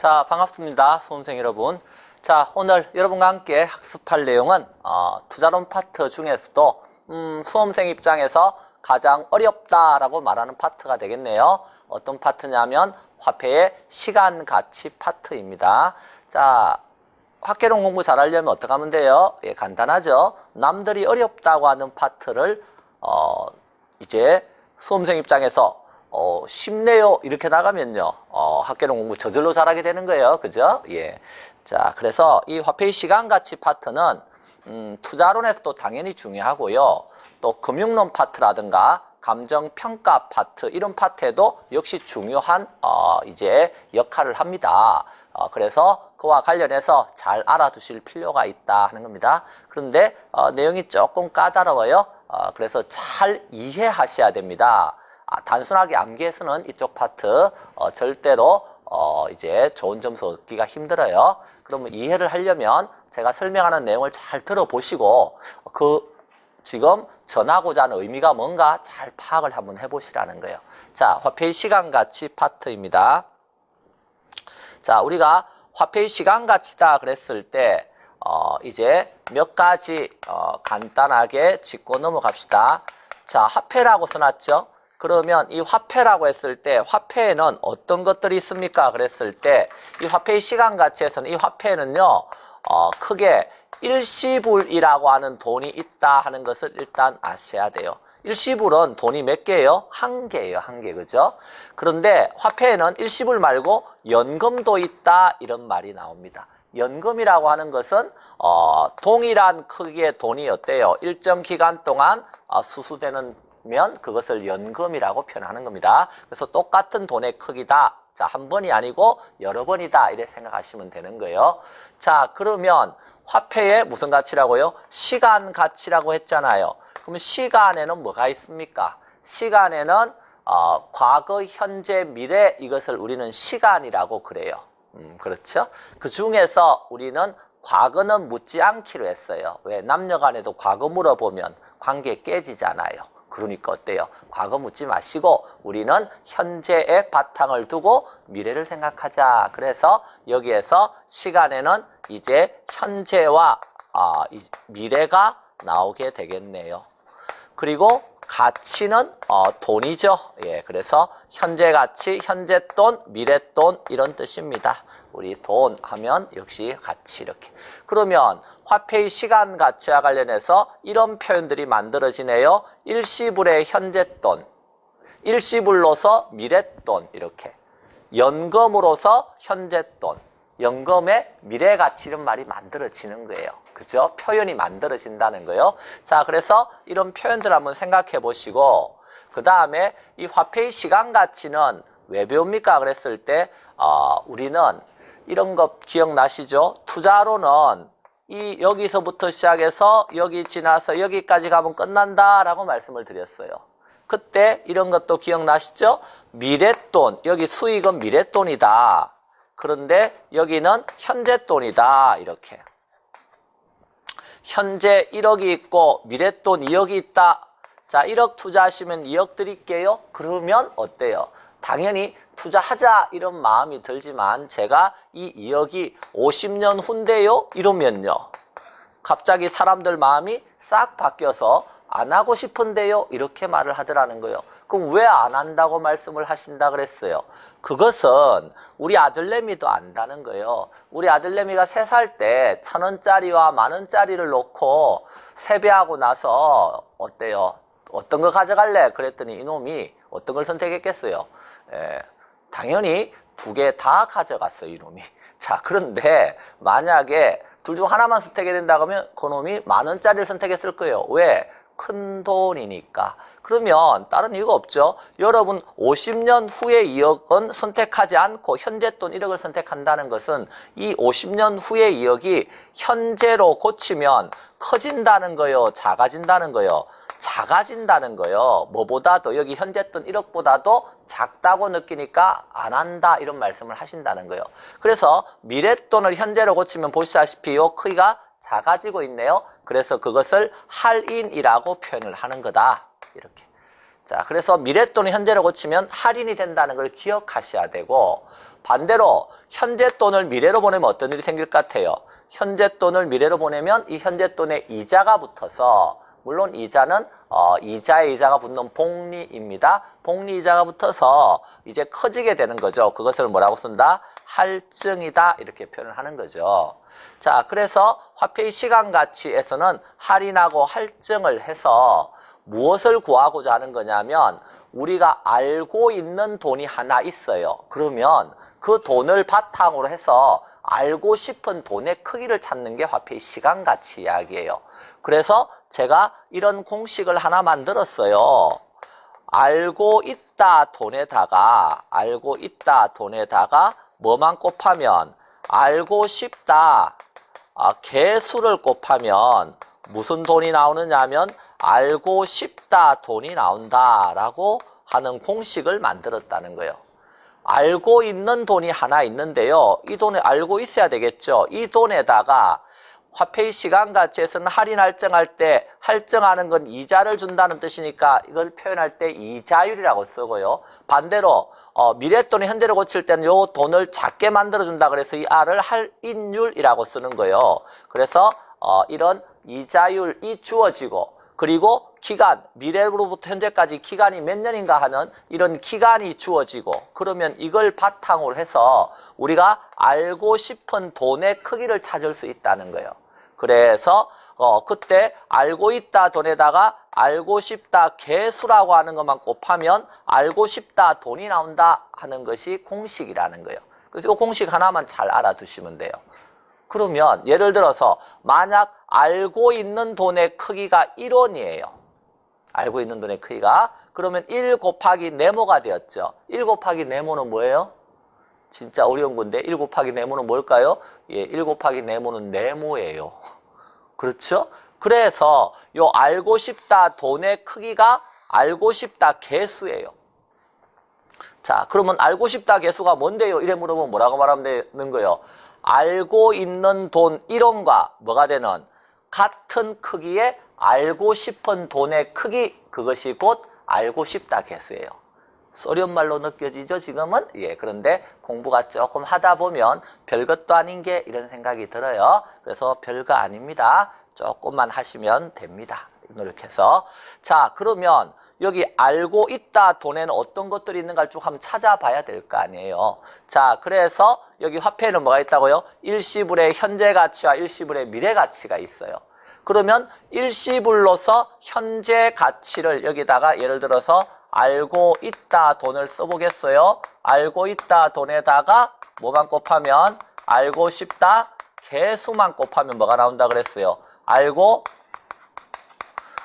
자, 반갑습니다. 수험생 여러분. 자, 오늘 여러분과 함께 학습할 내용은 투자론 파트 중에서도 수험생 입장에서 가장 어렵다라고 말하는 파트가 되겠네요. 어떤 파트냐면 화폐의 시간 가치 파트입니다. 자, 화폐론 공부 잘하려면 어떻게 하면 돼요? 예, 간단하죠. 남들이 어렵다고 하는 파트를 이제 수험생 입장에서 쉽네요 이렇게 나가면요 학계론 공부 저절로 잘하게 되는 거예요. 그죠? 예. 자, 그래서 이 화폐의 시간 가치 파트는 투자론에서도 당연히 중요하고요. 또 금융론 파트라든가 감정평가 파트 이런 파트에도 역시 중요한 이제 역할을 합니다. 그래서 그와 관련해서 잘 알아두실 필요가 있다 하는 겁니다. 그런데 내용이 조금 까다로워요. 그래서 잘 이해하셔야 됩니다. 단순하게 암기해서는 이쪽 파트 절대로 이제 좋은 점수 얻기가 힘들어요. 그러면 이해를 하려면 제가 설명하는 내용을 잘 들어보시고 지금 전하고자 하는 의미가 뭔가 잘 파악을 한번 해보시라는 거예요. 자, 화폐의 시간 가치 파트입니다. 자, 우리가 화폐의 시간 가치다 그랬을 때 이제 몇 가지 간단하게 짚고 넘어갑시다. 자, 화폐라고 써놨죠? 그러면 이 화폐라고 했을 때 화폐에는 어떤 것들이 있습니까? 그랬을 때 이 화폐의 시간 가치에서는 이 화폐는요 크게 일시불이라고 하는 돈이 있다 하는 것을 일단 아셔야 돼요. 일시불은 돈이 몇 개예요? 한 개예요. 한 개. 그죠? 그런데 화폐에는 일시불 말고 연금도 있다 이런 말이 나옵니다. 연금이라고 하는 것은 동일한 크기의 돈이 어때요? 일정 기간 동안 수수되는 면 그것을 연금이라고 표현하는 겁니다. 그래서 똑같은 돈의 크기다. 자, 한 번이 아니고 여러 번이다. 이렇게 생각하시면 되는 거예요. 자, 그러면 화폐의 무슨 가치라고요? 시간 가치라고 했잖아요. 그러면 시간에는 뭐가 있습니까? 시간에는 과거, 현재, 미래 이것을 우리는 시간이라고 그래요. 그렇죠? 그 중에서 우리는 과거는 묻지 않기로 했어요. 왜? 남녀 간에도 과거 물어보면 관계 깨지잖아요. 그러니까 어때요? 과거 묻지 마시고 우리는 현재의 바탕을 두고 미래를 생각하자. 그래서 여기에서 시간에는 이제 현재와 미래가 나오게 되겠네요. 그리고 가치는 돈이죠. 예, 그래서 현재 가치, 현재 돈, 미래 돈 이런 뜻입니다. 우리 돈 하면 역시 가치 이렇게. 그러면 화폐의 시간 가치와 관련해서 이런 표현들이 만들어지네요. 일시불의 현재 돈, 일시불로서 미래 돈 이렇게. 연금으로서 현재 돈, 연금의 미래 가치 이런 말이 만들어지는 거예요. 그죠? 표현이 만들어진다는 거예요. 자, 그래서 이런 표현들 한번 생각해 보시고 그 다음에 이 화폐의 시간 가치는 왜 배웁니까? 그랬을 때 우리는 이런 거 기억나시죠? 투자로는 여기서부터 시작해서 여기 지나서 여기까지 가면 끝난다라고 말씀을 드렸어요. 그때 이런 것도 기억나시죠? 미래돈, 여기 수익은 미래돈이다. 그런데 여기는 현재돈이다. 이렇게. 현재 1억이 있고 미래돈 2억이 있다. 자, 1억 투자하시면 2억 드릴게요. 그러면 어때요? 당연히 투자하자 이런 마음이 들지만 제가 이 2억이 50년 후인데요? 이러면요. 갑자기 사람들 마음이 싹 바뀌어서 안 하고 싶은데요? 이렇게 말을 하더라는 거예요. 그럼 왜 안 한다고 말씀을 하신다 그랬어요? 그것은 우리 아들내미도 안다는 거예요. 우리 아들내미가 3살 때 1,000원짜리와 10,000원짜리를 놓고 세배하고 나서 어때요? 어떤 거 가져갈래? 그랬더니 이놈이 어떤 걸 선택했겠어요? 당연히 2개 다 가져갔어요, 이놈이. 자, 그런데 만약에 둘 중 하나만 선택해야 된다 그러면 그놈이 10,000원짜리를 선택했을 거예요. 왜? 큰 돈이니까. 그러면 다른 이유가 없죠. 여러분 50년 후에 2억은 선택하지 않고 현재 돈 1억을 선택한다는 것은 이 50년 후에 2억이 현재로 고치면 커진다는 거요, 작아진다는 거요. 작아진다는 거요. 뭐보다도 여기 현재 돈 1억보다도 작다고 느끼니까 안 한다 이런 말씀을 하신다는 거예요. 그래서 미래돈을 현재로 고치면 보시다시피 이 크기가 작아지고 있네요. 그래서 그것을 할인이라고 표현을 하는 거다. 이렇게. 자, 그래서 미래돈을 현재로 고치면 할인이 된다는 걸 기억하셔야 되고, 반대로 현재 돈을 미래로 보내면 어떤 일이 생길 것 같아요? 현재 돈을 미래로 보내면 이 현재 돈에 이자가 붙어서, 물론 이자는 이자에 이자가 붙는 복리입니다. 복리이자가 붙어서 이제 커지게 되는 거죠. 그것을 뭐라고 쓴다? 할증이다, 이렇게 표현을 하는 거죠. 자, 그래서 화폐의 시간가치에서는 할인하고 할증을 해서 무엇을 구하고자 하는 거냐면, 우리가 알고 있는 돈이 하나 있어요. 그러면 그 돈을 바탕으로 해서 알고 싶은 돈의 크기를 찾는 게 화폐의 시간가치 이야기예요. 그래서 제가 이런 공식을 하나 만들었어요. 알고 있다 돈에다가 뭐만 곱하면, 알고 싶다 개수를 곱하면 무슨 돈이 나오느냐 하면 알고 싶다 돈이 나온다라고 하는 공식을 만들었다는 거예요. 알고 있는 돈이 하나 있는데요. 이 돈을 알고 있어야 되겠죠. 이 돈에다가 화폐의 시간가치에서는 할인 할증할 때, 할증하는 건 이자를 준다는 뜻이니까 이걸 표현할 때 이자율이라고 쓰고요. 반대로 미래돈이 현재로 고칠 때는 요 돈을 작게 만들어준다 그래서 이 R을 할인율이라고 쓰는 거예요. 그래서 이런 이자율이 주어지고, 그리고 기간, 미래로부터 현재까지 기간이 몇 년인가 하는 이런 기간이 주어지고, 그러면 이걸 바탕으로 해서 우리가 알고 싶은 돈의 크기를 찾을 수 있다는 거예요. 그래서 그때 알고 있다 돈에다가 알고 싶다 개수라고 하는 것만 곱하면 알고 싶다 돈이 나온다 하는 것이 공식이라는 거예요. 그래서 이 공식 하나만 잘 알아두시면 돼요. 그러면 예를 들어서 만약 알고 있는 돈의 크기가 1원이에요. 알고 있는 돈의 크기가. 그러면 1 곱하기 네모가 되었죠. 1 곱하기 네모는 뭐예요? 진짜 어려운 건데 1 곱하기 네모는 뭘까요? 예, 1 곱하기 네모는 네모예요. 그렇죠? 그래서 요 알고 싶다 돈의 크기가 알고 싶다 개수예요. 자, 그러면 알고 싶다 개수가 뭔데요? 이래 물어보면 뭐라고 말하면 되는 거예요? 알고 있는 돈 1원과 뭐가 되는 같은 크기의 알고 싶은 돈의 크기, 그것이 곧 알고 싶다 개수예요. 어려운 말로 느껴지죠, 지금은? 예, 그런데 공부가 조금 하다 보면 별것도 아닌 게 이런 생각이 들어요. 그래서 별거 아닙니다. 조금만 하시면 됩니다. 노력해서. 자, 그러면 여기 알고 있다 돈에는 어떤 것들이 있는가를 쭉 한번 찾아봐야 될 거 아니에요. 자, 그래서 여기 화폐에는 뭐가 있다고요? 일시불의 현재 가치와 일시불의 미래 가치가 있어요. 그러면 일시불로서 현재 가치를 여기다가 예를 들어서 알고 있다 돈을 써보겠어요. 알고 있다 돈에다가 뭐만 곱하면 알고 싶다 개수만 곱하면 뭐가 나온다 그랬어요? 알고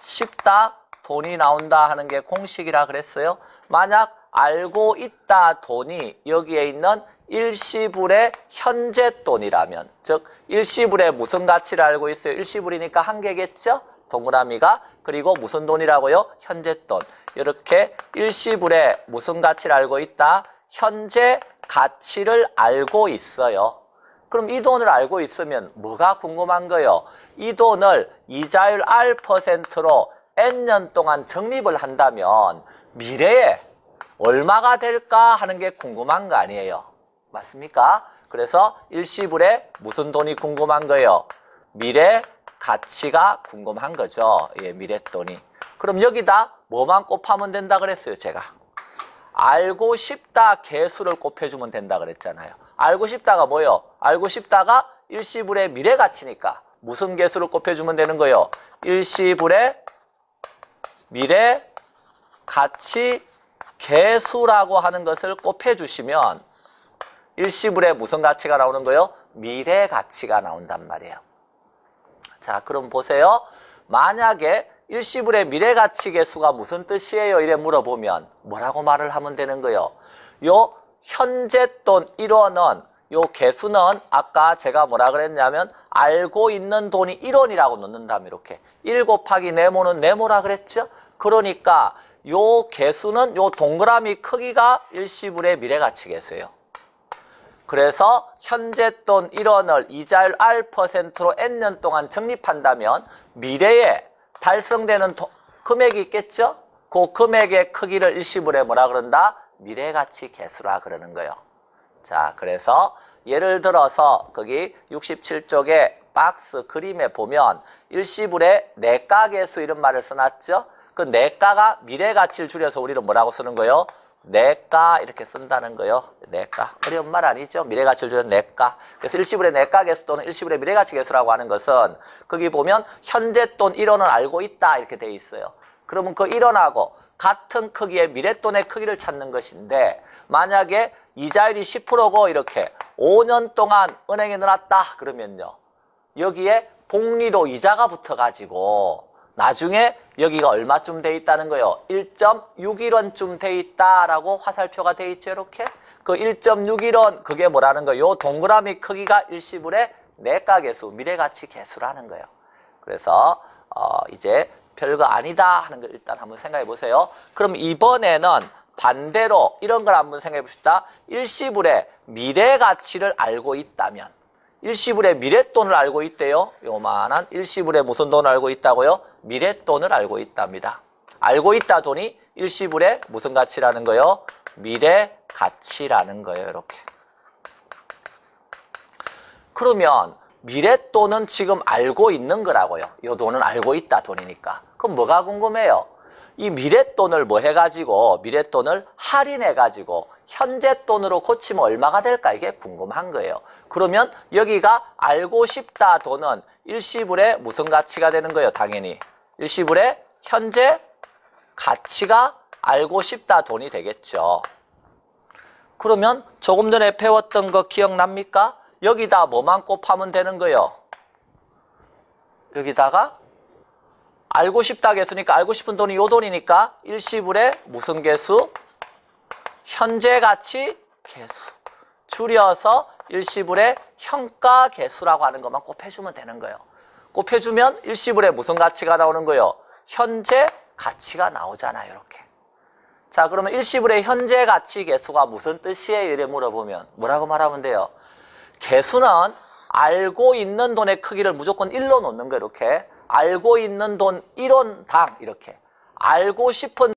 싶다 돈이 나온다 하는 게 공식이라 그랬어요. 만약 알고 있다 돈이 여기에 있는 일시불의 현재 돈이라면, 즉 일시불의 무슨 가치를 알고 있어요? 일시불이니까 한 개겠죠? 동그라미가. 그리고 무슨 돈이라고요? 현재 돈. 이렇게 일시불의 무슨 가치를 알고 있다? 현재 가치를 알고 있어요. 그럼 이 돈을 알고 있으면 뭐가 궁금한 거예요? 이 돈을 이자율 R%로 N년 동안 적립을 한다면 미래에 얼마가 될까 하는 게 궁금한 거 아니에요. 맞습니까? 그래서 일시불에 무슨 돈이 궁금한 거예요? 미래 가치가 궁금한 거죠. 예, 미래돈이. 그럼 여기다 뭐만 곱하면 된다 그랬어요, 제가. 알고 싶다 개수를 곱해주면 된다 그랬잖아요. 알고 싶다가 뭐예요? 알고 싶다가 일시불의 미래 가치니까 무슨 개수를 곱해주면 되는 거예요? 일시불의 미래 가치 개수라고 하는 것을 곱해주시면 일시불에 무슨 가치가 나오는 거예요? 미래 가치가 나온단 말이에요. 자, 그럼 보세요. 만약에 일시불의 미래 가치 개수가 무슨 뜻이에요? 이래 물어보면 뭐라고 말을 하면 되는 거예요? 요 현재 돈 1원은 요 개수는 아까 제가 뭐라 그랬냐면 알고 있는 돈이 1원이라고 넣는다면 이렇게 1 곱하기 네모는 네모라 그랬죠? 그러니까 요 개수는 요 동그라미 크기가 일시불의 미래 가치 개수예요. 그래서 현재 돈 1원을 이자율 R%로 N년 동안 적립한다면 미래에 달성되는 금액이 있겠죠? 그 금액의 크기를 일시불에 뭐라 그런다? 미래가치 개수라 그러는 거예요. 자, 그래서 예를 들어서 거기 67쪽에 박스 그림에 보면 일시불에 내가 개수 이런 말을 써놨죠? 그 내가가 미래가치를 줄여서 우리는 뭐라고 쓰는 거예요? 내가 이렇게 쓴다는 거예요. 내가. 어려운 말 아니죠? 미래가치를 줄여서 내가. 그래서 일시불의 내가 개수 또는 일시불의 미래가치 개수라고 하는 것은 거기 보면 현재 돈 1원은 알고 있다 이렇게 돼 있어요. 그러면 그 1원하고 같은 크기의 미래돈의 크기를 찾는 것인데 만약에 이자율이 10%고 이렇게 5년 동안 은행에 넣어놨다 그러면요. 여기에 복리로 이자가 붙어가지고 나중에 여기가 얼마쯤 돼 있다는 거예요? 1.61원쯤 돼 있다라고 화살표가 돼 있죠. 이렇게. 그 1.61원 그게 뭐라는 거예요? 동그라미 크기가 일시불의 내가 개수, 미래가치 개수라는 거예요. 그래서 이제 별거 아니다 하는 걸 일단 한번 생각해 보세요. 그럼 이번에는 반대로 이런 걸 한번 생각해 봅시다. 일시불의 미래가치를 알고 있다면 일시불의 미래돈을 알고 있대요. 요만한 일시불의 무슨 돈을 알고 있다고요? 미래돈을 알고 있답니다. 알고 있다 돈이 일시불의 무슨 가치라는 거요? 미래가치라는 거예요. 이렇게. 그러면 미래돈은 지금 알고 있는 거라고요. 이 돈은 알고 있다 돈이니까. 그럼 뭐가 궁금해요? 이 미래돈을 뭐 해가지고 미래돈을 할인해가지고 현재 돈으로 고치면 얼마가 될까 이게 궁금한 거예요. 그러면 여기가 알고 싶다 돈은 일시불의 무슨 가치가 되는 거예요? 당연히 일시불의 현재 가치가 알고 싶다 돈이 되겠죠. 그러면 조금 전에 배웠던 거 기억납니까? 여기다 뭐만 곱하면 되는 거예요? 여기다가 알고 싶다 개수니까 알고 싶은 돈이 요 돈이니까 일시불의 무슨 개수? 현재 가치 개수. 줄여서 일시불의 현가 개수라고 하는 것만 곱해주면 되는 거예요. 곱해주면 일시불의 무슨 가치가 나오는 거예요? 현재 가치가 나오잖아요. 이렇게. 자, 그러면 일시불의 현재 가치 개수가 무슨 뜻이에요? 이래 물어보면 뭐라고 말하면 돼요? 개수는 알고 있는 돈의 크기를 무조건 1로 놓는 거예요. 이렇게. 알고 있는 돈 1원당 이렇게. 알고 싶은